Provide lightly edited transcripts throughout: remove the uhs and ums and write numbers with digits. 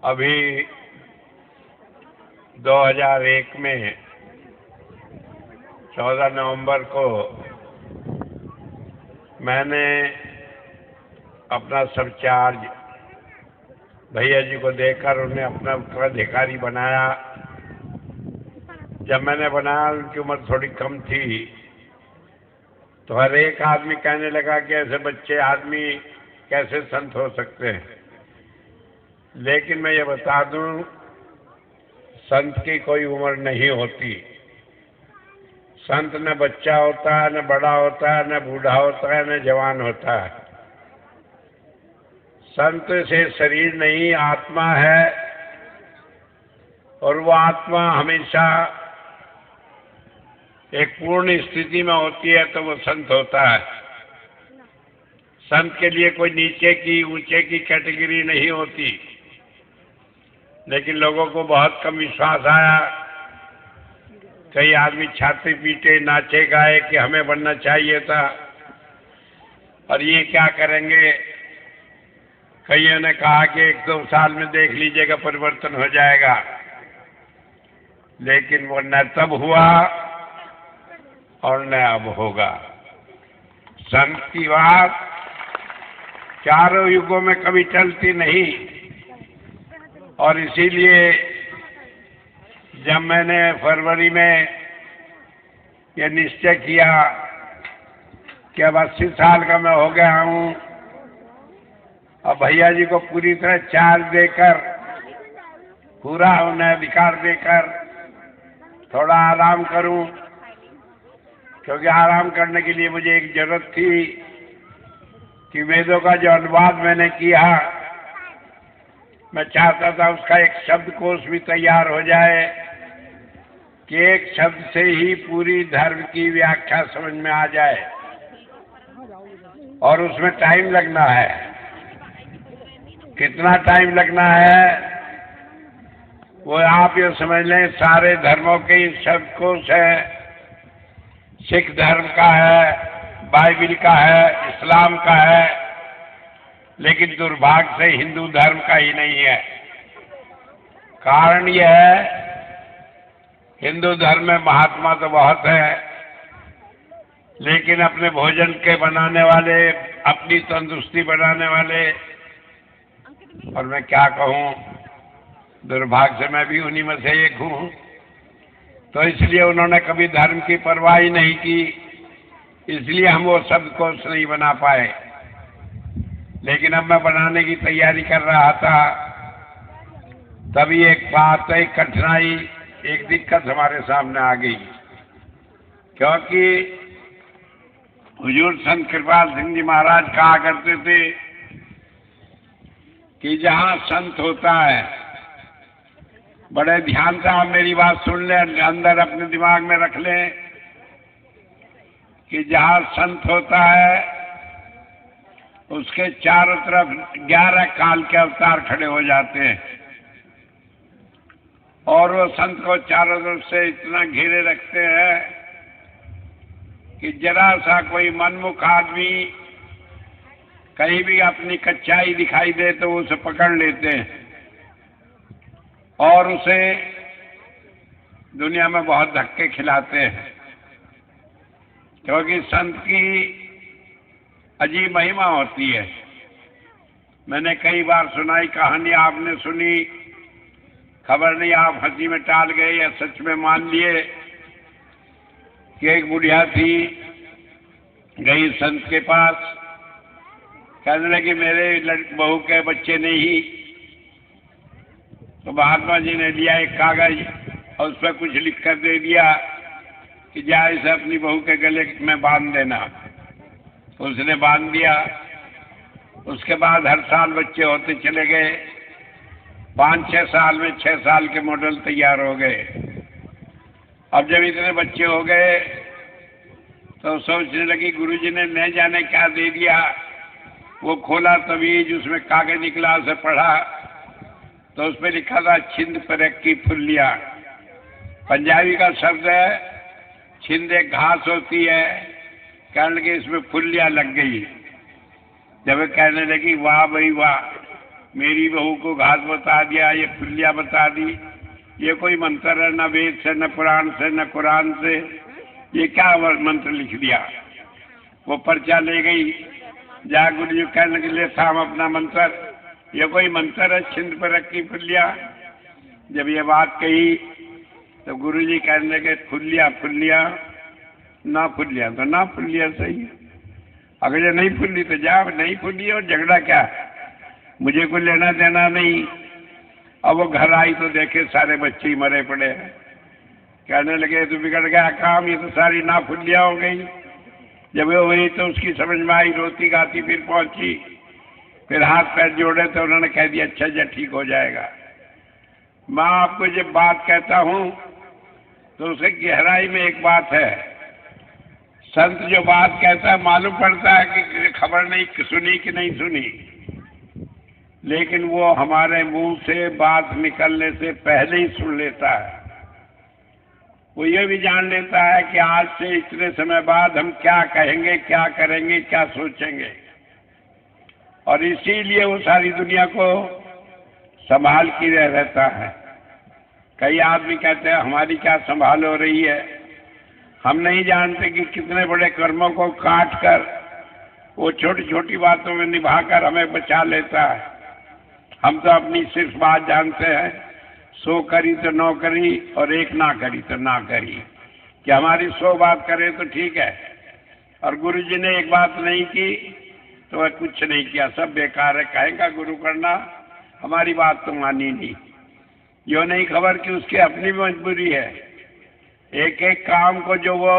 अभी 2001 में 14 नवंबर को मैंने अपना सब चार्ज भैया जी को देकर उन्हें अपना उत्तराधिकारी बनाया। जब मैंने बनाया, उनकी उम्र थोड़ी कम थी, तो हर एक आदमी कहने लगा कि ऐसे बच्चे आदमी कैसे संत हो सकते हैं। लेकिन मैं ये बता दूं, संत की कोई उम्र नहीं होती। संत न बच्चा होता है, न बड़ा होता है, न बूढ़ा होता है, न जवान होता है। संत से शरीर नहीं, आत्मा है, और वो आत्मा हमेशा एक पूर्ण स्थिति में होती है, तो वो संत होता है। संत के लिए कोई नीचे की ऊंचे की कैटेगरी नहीं होती। लेकिन लोगों को बहुत कम विश्वास आया। कई आदमी छाती पीटे नाचे गाए कि हमें बनना चाहिए था, और ये क्या करेंगे। कईयों ने कहा कि 1-2 साल में देख लीजिएगा परिवर्तन हो जाएगा। लेकिन वो न तब हुआ और न अब होगा। संत की बात चारों युगों में कभी टलती नहीं। और इसीलिए जब मैंने फरवरी में यह निश्चय किया कि अब 80 साल का मैं हो गया हूं, और भैया जी को पूरी तरह चार्ज देकर, पूरा उन्हें अधिकार देकर थोड़ा आराम करूं, क्योंकि आराम करने के लिए मुझे एक जरूरत थी कि वेदों का जो अनुवाद मैंने किया, मैं चाहता था उसका एक शब्दकोश भी तैयार हो जाए कि एक शब्द से ही पूरी धर्म की व्याख्या समझ में आ जाए। और उसमें टाइम लगना है। कितना टाइम लगना है वो आप ये समझ लें, सारे धर्मों के शब्दकोश है। सिख धर्म का है, बाइबिल का है, इस्लाम का है, लेकिन दुर्भाग्य से हिंदू धर्म का ही नहीं है। कारण यह है, हिंदू धर्म में महात्मा तो बहुत है, लेकिन अपने भोजन के बनाने वाले, अपनी तंदुरुस्ती बनाने वाले, और मैं क्या कहूं, दुर्भाग्य से मैं भी उन्हीं में से एक हूं। तो इसलिए उन्होंने कभी धर्म की परवाह ही नहीं की, इसलिए हम वो शब्दकोश नहीं बना पाए। लेकिन अब मैं बनाने की तैयारी कर रहा था, तभी एक बात, एक कठिनाई, एक दिक्कत हमारे सामने आ गई। क्योंकि हुजूर संत कृपाल सिंह जी महाराज कहा करते थे कि जहां संत होता है, बड़े ध्यान से आप मेरी बात सुन लें, अंदर अपने दिमाग में रख लें कि जहां संत होता है उसके चारों तरफ 11 काल के अवतार खड़े हो जाते हैं, और वो संत को चारों तरफ से इतना घेरे रखते हैं कि जरा सा कोई मनमुख आदमी कहीं भी अपनी कच्चाई दिखाई दे तो उसे पकड़ लेते हैं और उसे दुनिया में बहुत धक्के खिलाते हैं। क्योंकि संत की अजीब महिमा होती है। मैंने कई बार सुनाई कहानी, आपने सुनी, खबर नहीं आप हंसी में टाल गए या सच में मान लिए कि एक बुढ़िया थी, गई संत के पास, कहने लगी मेरे बहू के बच्चे नहीं। तो महात्मा जी ने लिया एक कागज और उस पर कुछ लिख कर दे दिया कि जा इसे अपनी बहू के गले में बांध देना। उसने बांध दिया। उसके बाद हर साल बच्चे होते चले गए। 5-6 साल में 6 साल के मॉडल तैयार हो गए। अब जब इतने बच्चे हो गए तो सोचने लगी गुरुजी ने न जाने क्या दे दिया। वो खोला तवीज, उसमें कागज निकला, उसे पढ़ा तो उस पर लिखा था छिंद परक की फुल्लिया। पंजाबी का शब्द है। छिंद एक घास होती है, कहने लगे इसमें फुल्लियां लग गई। जब कहने लगी वाह भाई वाह, मेरी बहू को घास बता दिया, ये फुल्लिया बता दी। ये कोई मंत्र है? न वेद से, न पुराण से, न कुरान से। ये क्या मंत्र लिख दिया? वो पर्चा ले गई, जा गुरु जी कहने के लिए था हम अपना मंत्र। ये कोई मंत्र है? छिंद पर रखी फुल्लिया। जब ये बात कही तो गुरु जी कहने लगे फुल्लिया फुल्लिया, ना फुल्लिया तो ना फुल्लिया, सही। अगर ये नहीं फुल्ली तो जा, नहीं फुल्ली और झगड़ा क्या, मुझे कोई लेना देना नहीं। अब वो घर आई तो देखे सारे बच्चे ही मरे पड़े हैं। कहने लगे तो बिगड़ गया काम, ये तो सारी ना फुल्लिया हो गई। जब वो हुई तो उसकी समझ में आई, रोती गाती फिर पहुंची, फिर हाथ पैर जोड़े तो उन्होंने कह दिया अच्छा जी ठीक हो जाएगा। मैं आपको जब बात कहता हूं तो उसे गहराई में एक बात है। संत जो बात कहता है मालूम पड़ता है कि खबर नहीं सुनी कि नहीं सुनी, लेकिन वो हमारे मुंह से बात निकलने से पहले ही सुन लेता है। वो ये भी जान लेता है कि आज से इतने समय बाद हम क्या कहेंगे, क्या करेंगे, क्या सोचेंगे, और इसीलिए वो सारी दुनिया को संभाल के रहता है। कई आदमी कहते हैं हमारी क्या संभाल हो रही है। हम नहीं जानते कि कितने बड़े कर्मों को काट कर वो छोटी छोटी बातों में निभाकर हमें बचा लेता है। हम तो अपनी सिर्फ बात जानते हैं, 100 करी तो 9 करी और 1 ना करी तो ना करी। कि हमारी 100 बात करे तो ठीक है, और गुरु जी ने एक बात नहीं की तो वह कुछ नहीं किया, सब बेकार है। कहेगा गुरु करना, हमारी बात तो मानी नहीं। यो नहीं खबर कि उसकी अपनी मजबूरी है। एक एक काम को जो वो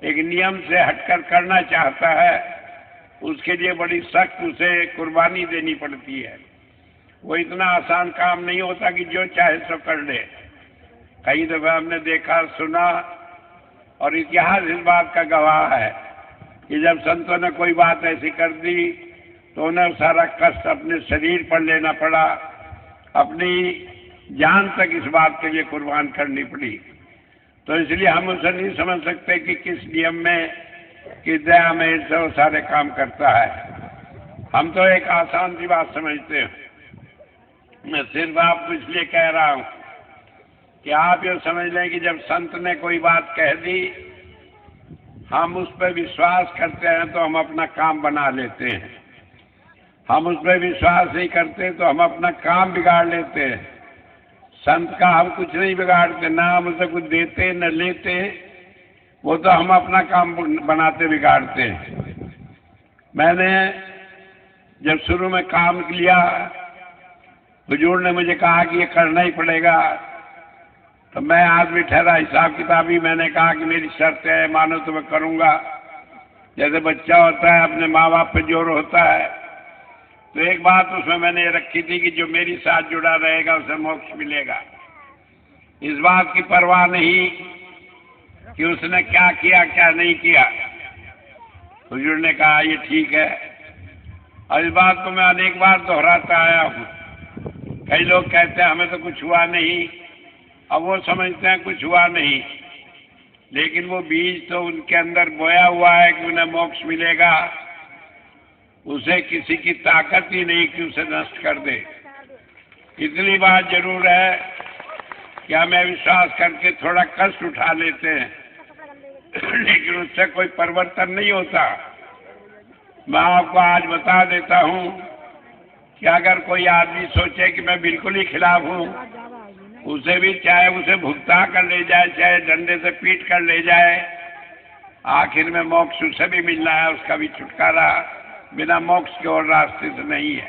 एक नियम से हटकर करना चाहता है, उसके लिए बड़ी सख्त उसे कुर्बानी देनी पड़ती है। वो इतना आसान काम नहीं होता कि जो चाहे सो कर ले। कई दफा हमने देखा, सुना, और इतिहास इस बात का गवाह है कि जब संतों ने कोई बात ऐसी कर दी तो उन्हें सारा कष्ट अपने शरीर पर लेना पड़ा, अपनी जान तक इस बात के लिए कुर्बान करनी पड़ी। तो इसलिए हम उसे नहीं समझ सकते कि किस नियम में, किस दया में से वो सारे काम करता है। हम तो एक आसान सी बात समझते हैं। मैं सिर्फ आपको इसलिए कह रहा हूं कि आप ये समझ लें कि जब संत ने कोई बात कह दी, हम उस पर विश्वास करते हैं तो हम अपना काम बना लेते हैं। हम उस पर विश्वास नहीं करते तो हम अपना काम बिगाड़ लेते हैं। संत का हम कुछ नहीं बिगाड़ते, ना हम उसे कुछ देते न लेते, वो तो हम अपना काम बनाते बिगाड़ते हैं। मैंने जब शुरू में काम लिया, हुजूर ने मुझे कहा कि ये करना ही पड़ेगा, तो मैं आदमी ठहरा हिसाब किताबी। मैंने कहा कि मेरी शर्त है, मानो तो मैं करूंगा। जैसे बच्चा होता है अपने माँ बाप पे जोर होता है, तो एक बात उसमें मैंने रखी थी कि जो मेरे साथ जुड़ा रहेगा उसे मोक्ष मिलेगा। इस बात की परवाह नहीं कि उसने क्या किया क्या नहीं किया। हुजूर ने कहा ये ठीक है, और इस बात को मैं अनेक बार दोहराता आया हूँ। कई लोग कहते हैं हमें तो कुछ हुआ नहीं, अब वो समझते हैं कुछ हुआ नहीं, लेकिन वो बीज तो उनके अंदर बोया हुआ है कि उन्हें मोक्ष मिलेगा। उसे किसी की ताकत ही नहीं कि उसे नष्ट कर दे। इतनी बात जरूर है कि हमें विश्वास करके थोड़ा कष्ट उठा लेते हैं, लेकिन उससे कोई परिवर्तन नहीं होता। मैं आपको आज बता देता हूं कि अगर कोई आदमी सोचे कि मैं बिल्कुल ही खिलाफ हूं, उसे भी चाहे उसे भुगता कर ले जाए, चाहे डंडे से पीट कर ले जाए, आखिर में मोक्ष उसे भी मिलना है, उसका भी छुटकारा बिना मोक्ष के और रास्ते से नहीं है।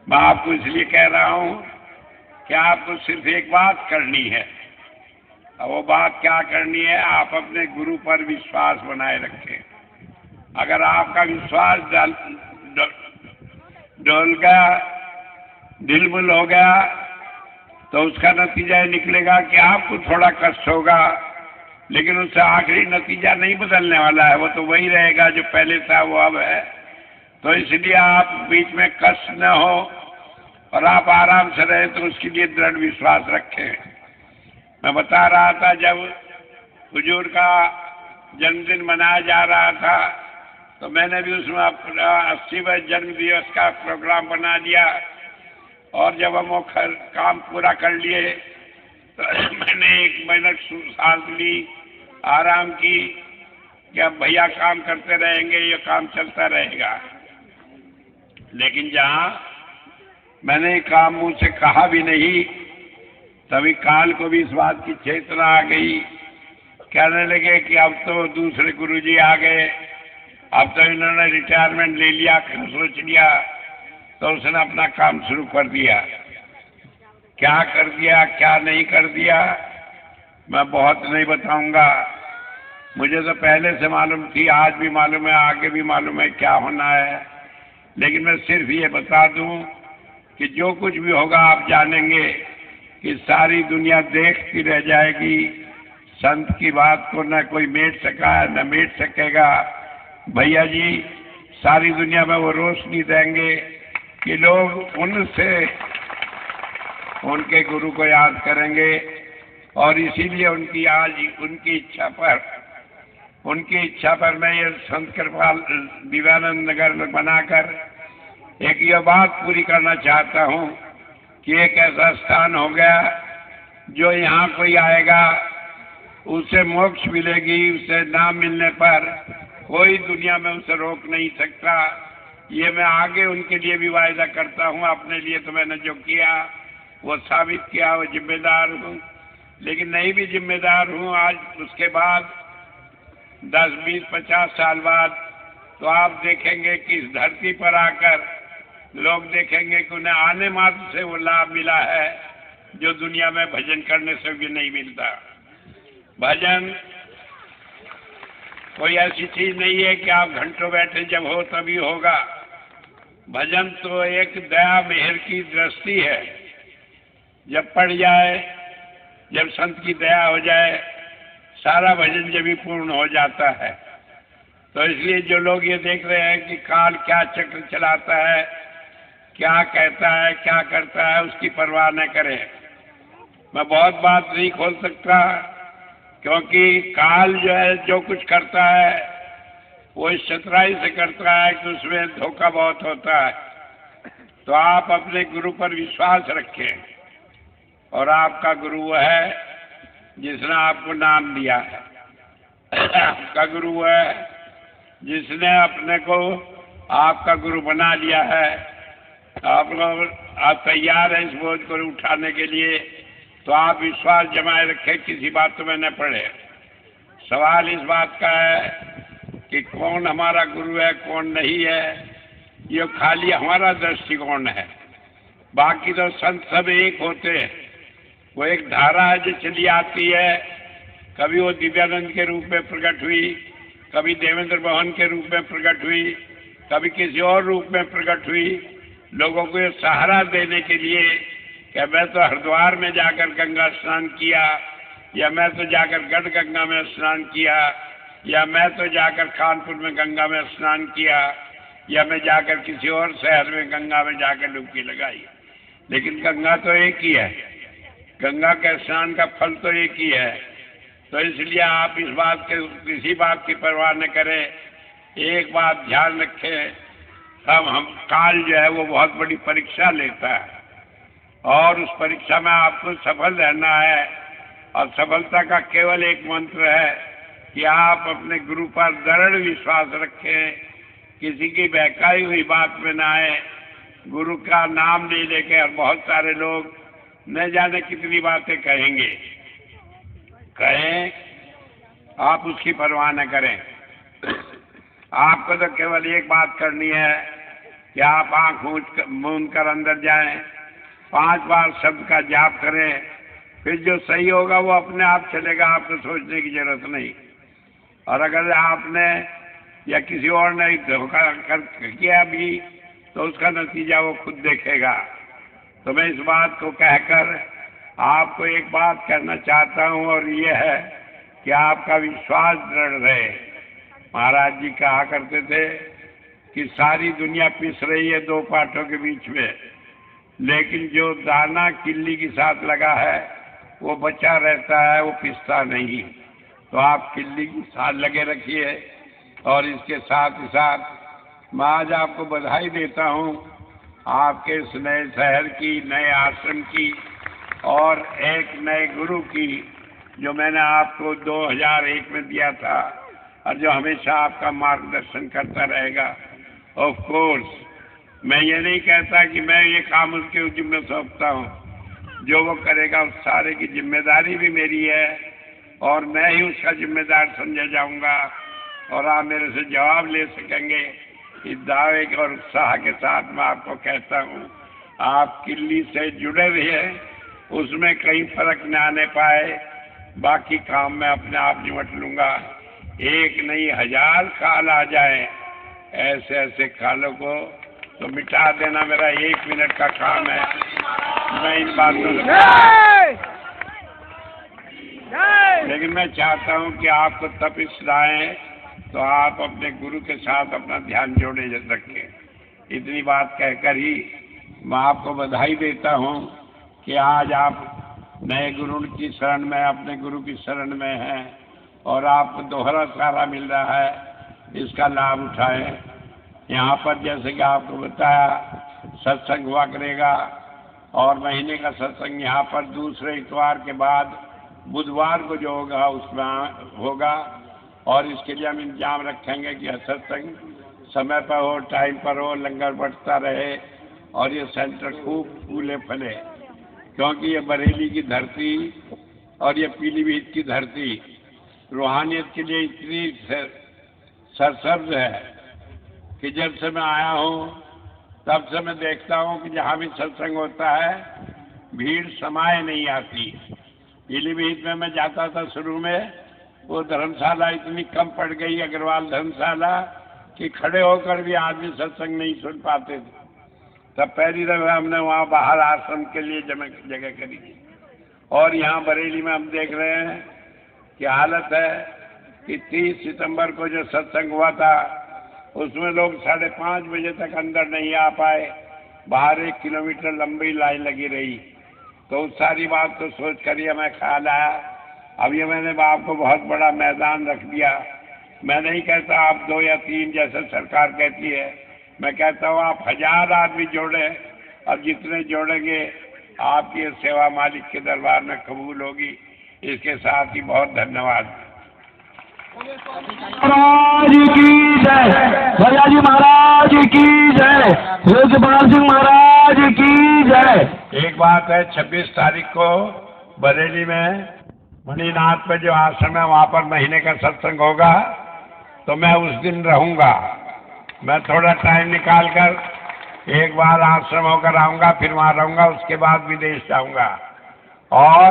मैं आपको इसलिए कह रहा हूं कि आपको सिर्फ एक बात करनी है, और वो बात क्या करनी है, आप अपने गुरु पर विश्वास बनाए रखें। अगर आपका विश्वास डोल गया, ढिलमुल हो गया, तो उसका नतीजा निकलेगा कि आपको थोड़ा कष्ट होगा, लेकिन उससे आखिरी नतीजा नहीं बदलने वाला है। वो तो वही रहेगा जो पहले था, वो अब है। तो इसलिए आप बीच में कष्ट न हो और आप आराम से रहे, तो उसके लिए दृढ़ विश्वास रखें। मैं बता रहा था, जब हुजूर का जन्मदिन मनाया जा रहा था तो मैंने भी उसमें अपना 80वें जन्म दिवस का प्रोग्राम बना दिया। और जब हम वो काम पूरा कर लिए तो मैंने 1 मिनट सांस ली, आराम की कि अब भैया काम करते रहेंगे, ये काम चलता रहेगा। लेकिन जहां मैंने काम मुंह से कहा भी नहीं, तभी काल को भी इस बात की चेतना आ गई। कहने लगे कि अब तो दूसरे गुरुजी आ गए, अब तो इन्होंने रिटायरमेंट ले लिया, सोच लिया। तो उसने अपना काम शुरू कर दिया। क्या कर दिया, क्या नहीं कर दिया, मैं बहुत नहीं बताऊंगा। मुझे तो पहले से मालूम थी, आज भी मालूम है, आगे भी मालूम है क्या होना है। लेकिन मैं सिर्फ ये बता दूं कि जो कुछ भी होगा आप जानेंगे कि सारी दुनिया देखती रह जाएगी। संत की बात को न कोई मेट सका है, न मेट सकेगा। भैया जी सारी दुनिया में वो रोशनी देंगे कि लोग उनसे उनके गुरु को याद करेंगे। और इसीलिए उनकी आज उनकी इच्छा पर मैं ये संत कृपाल विवेकानंद नगर में बनाकर एक ये बात पूरी करना चाहता हूँ कि एक ऐसा स्थान हो गया जो यहाँ कोई आएगा उसे मोक्ष मिलेगी, उसे नाम मिलने पर कोई दुनिया में उसे रोक नहीं सकता। ये मैं आगे उनके लिए भी वायदा करता हूँ। अपने लिए तो मैंने जो किया वो साबित किया, वो जिम्मेदार हूँ। लेकिन नहीं भी जिम्मेदार हूँ आज, उसके बाद 10, 20, 50 साल बाद तो आप देखेंगे कि इस धरती पर आकर लोग देखेंगे कि उन्हें आने मात्र से वो लाभ मिला है जो दुनिया में भजन करने से भी नहीं मिलता। भजन कोई ऐसी चीज नहीं है कि आप घंटों बैठे जब हो तभी होगा। भजन तो एक दया मेहर की दृष्टि है। जब पड़ जाए, जब संत की दया हो जाए, सारा भजन जब भी पूर्ण हो जाता है। तो इसलिए जो लोग ये देख रहे हैं कि काल क्या चक्र चलाता है, क्या कहता है, क्या करता है, उसकी परवाह न करें। मैं बहुत बात नहीं खोल सकता क्योंकि काल जो है जो कुछ करता है वो इस चतुराई से करता है कि उसमें धोखा बहुत होता है। तो आप अपने गुरु पर विश्वास रखें और आपका गुरु वो है जिसने आपको नाम दिया है। आपका गुरु वो है जिसने अपने को आपका गुरु बना लिया है। आप तैयार हैं इस बोझ को उठाने के लिए, तो आप विश्वास जमाए रखें, किसी बात में न पड़े। सवाल इस बात का है कि कौन हमारा गुरु है, कौन नहीं है, ये खाली हमारा दृष्टिकोण है। बाकी तो संत सब एक होते हैं। वो एक धारा है जो चली आती है। कभी वो दिव्यानंद के रूप में प्रकट हुई, कभी देवेंद्र मोहन के रूप में प्रकट हुई, कभी किसी और रूप में प्रकट हुई, लोगों को ये सहारा देने के लिए कि मैं तो हरिद्वार में जाकर गंगा स्नान किया, या मैं तो जाकर गढ़ गंगा में स्नान किया, या मैं तो जाकर कानपुर में गंगा में स्नान किया, या मैं जाकर किसी और शहर में गंगा में जाकर डुबकी लगाई। लेकिन गंगा तो एक ही है, गंगा के स्नान का फल तो एक ही है। तो इसलिए आप इस बात के किसी बात की परवाह न करें। एक बात ध्यान रखें, हम काल जो है वो बहुत बड़ी परीक्षा लेता है और उस परीक्षा में आपको सफल रहना है। और सफलता का केवल एक मंत्र है कि आप अपने गुरु पर दृढ़ विश्वास रखें, किसी की बहकाई हुई बात में ना आए। गुरु का नाम ले लेके और बहुत सारे लोग न जाने कितनी बातें कहेंगे, कहें, आप उसकी परवाह न करें। आपको तो केवल एक बात करनी है कि आप आंख मूंद कर अंदर जाएं, 5 बार शब्द का जाप करें, फिर जो सही होगा वो अपने आप चलेगा, आपको सोचने की जरूरत नहीं। और अगर आपने या किसी और ने धोखा किया भी तो उसका नतीजा वो खुद देखेगा। तो मैं इस बात को कहकर आपको एक बात कहना चाहता हूँ और ये है कि आपका विश्वास दृढ़ रहे। महाराज जी कहा करते थे कि सारी दुनिया पिस रही है 2 पाठों के बीच में, लेकिन जो दाना किल्ली के साथ लगा है वो बचा रहता है, वो पिसता नहीं। तो आप किल्ली के साथ लगे रखिए, और इसके साथ ही साथ मैं आज आपको बधाई देता हूँ आपके इस नए शहर की, नए आश्रम की और एक नए गुरु की, जो मैंने आपको 2001 में दिया था और जो हमेशा आपका मार्गदर्शन करता रहेगा। ऑफ कोर्स मैं ये नहीं कहता कि मैं ये काम उसके जिम्मे सौंपता हूँ, जो वो करेगा उस सारे की जिम्मेदारी भी मेरी है और मैं ही उसका जिम्मेदार समझा जाऊंगा और आप मेरे से जवाब ले सकेंगे। इस दावे और उत्साह के साथ मैं आपको कहता हूँ, आप किल्ली से जुड़े रहिए, उसमें कहीं फर्क न आने पाए, बाकी काम मैं अपने आप निपट लूंगा। एक नहीं 1000 काल आ जाए, ऐसे ऐसे कालों को तो मिटा देना मेरा 1 मिनट का काम है। मैं इन बातों से लेकिन मैं चाहता हूं कि आपको तपिश लाए तो आप अपने गुरु के साथ अपना ध्यान जोड़े रखें। इतनी बात कहकर ही मैं आपको बधाई देता हूं कि आज आप नए गुरु की शरण में, अपने गुरु की शरण में हैं और आपको दोहरा सहारा मिल रहा है, इसका लाभ उठाएं। यहाँ पर जैसे कि आपको बताया सत्संग हुआ करेगा और महीने का सत्संग यहाँ पर दूसरे इतवार के बाद बुधवार को जो होगा उसमें होगा और इसके लिए हम इंतजाम रखेंगे कि सत्संग समय पर हो, टाइम पर हो, लंगर बढ़ता रहे और ये सेंटर खूब फूले फले, क्योंकि ये बरेली की धरती और ये पीलीभीत की धरती रूहानियत के लिए इतनी सरसब्ज है कि जब से मैं आया हूँ तब से मैं देखता हूँ कि जहाँ भी सत्संग होता है भीड़ समाये नहीं आती। पीलीभीत में मैं जाता था शुरू में, वो धर्मशाला इतनी कम पड़ गई, अग्रवाल धर्मशाला, कि खड़े होकर भी आदमी सत्संग नहीं सुन पाते थे। तब पहली दफा हमने वहाँ बाहर आश्रम के लिए जगह करी और यहाँ बरेली में हम देख रहे हैं कि हालत है कि 30 सितंबर को जो सत्संग हुआ था उसमें लोग 5:30 बजे तक अंदर नहीं आ पाए, बाहर 1 किलोमीटर लंबी लाइन लगी रही। तो उस सारी बात को सोच कर ही हमें ख्याल आया, अब ये मैंने आपको बहुत बड़ा मैदान रख दिया। मैं नहीं कहता आप 2 या 3 जैसे सरकार कहती है, मैं कहता हूँ आप 1000 आदमी जोड़े और जितने जोड़ेंगे आपकी सेवा मालिक के दरबार में कबूल होगी। इसके साथ ही बहुत धन्यवाद। महाराज की जय, भैया जी महाराज की जय, योगपाल सिंह महाराज की जय। एक बात है, 26 तारीख को बरेली में मणिनाथ में जो आश्रम है वहाँ पर महीने का सत्संग होगा, तो मैं उस दिन रहूँगा। मैं थोड़ा टाइम निकाल कर एक बार आश्रम होकर आऊँगा, फिर वहाँ रहूँगा, उसके बाद विदेश जाऊँगा और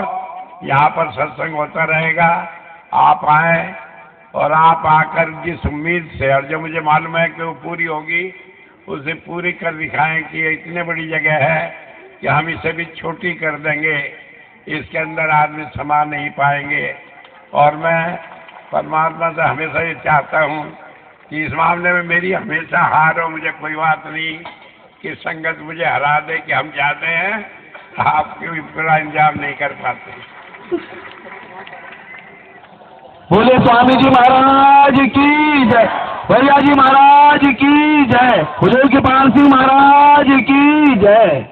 यहाँ पर सत्संग होता रहेगा। आप आए और आप आकर जिस उम्मीद से, और जो मुझे मालूम है कि वो पूरी होगी, उसे पूरी कर दिखाएं कि ये इतनी बड़ी जगह है कि हम इसे भी छोटी कर देंगे, इसके अंदर आदमी समा नहीं पाएंगे। और मैं परमात्मा से हमेशा ये चाहता हूँ कि इस मामले में मेरी हमेशा हार हो, मुझे कोई बात नहीं कि संगत मुझे हरा दे कि हम जाते हैं, आपके भी पूरा इंतजाम नहीं कर पाते। बोले स्वामी जी महाराज की जय, भैया जी महाराज की जय, हुजूर कृपाल सिंह महाराज की जय।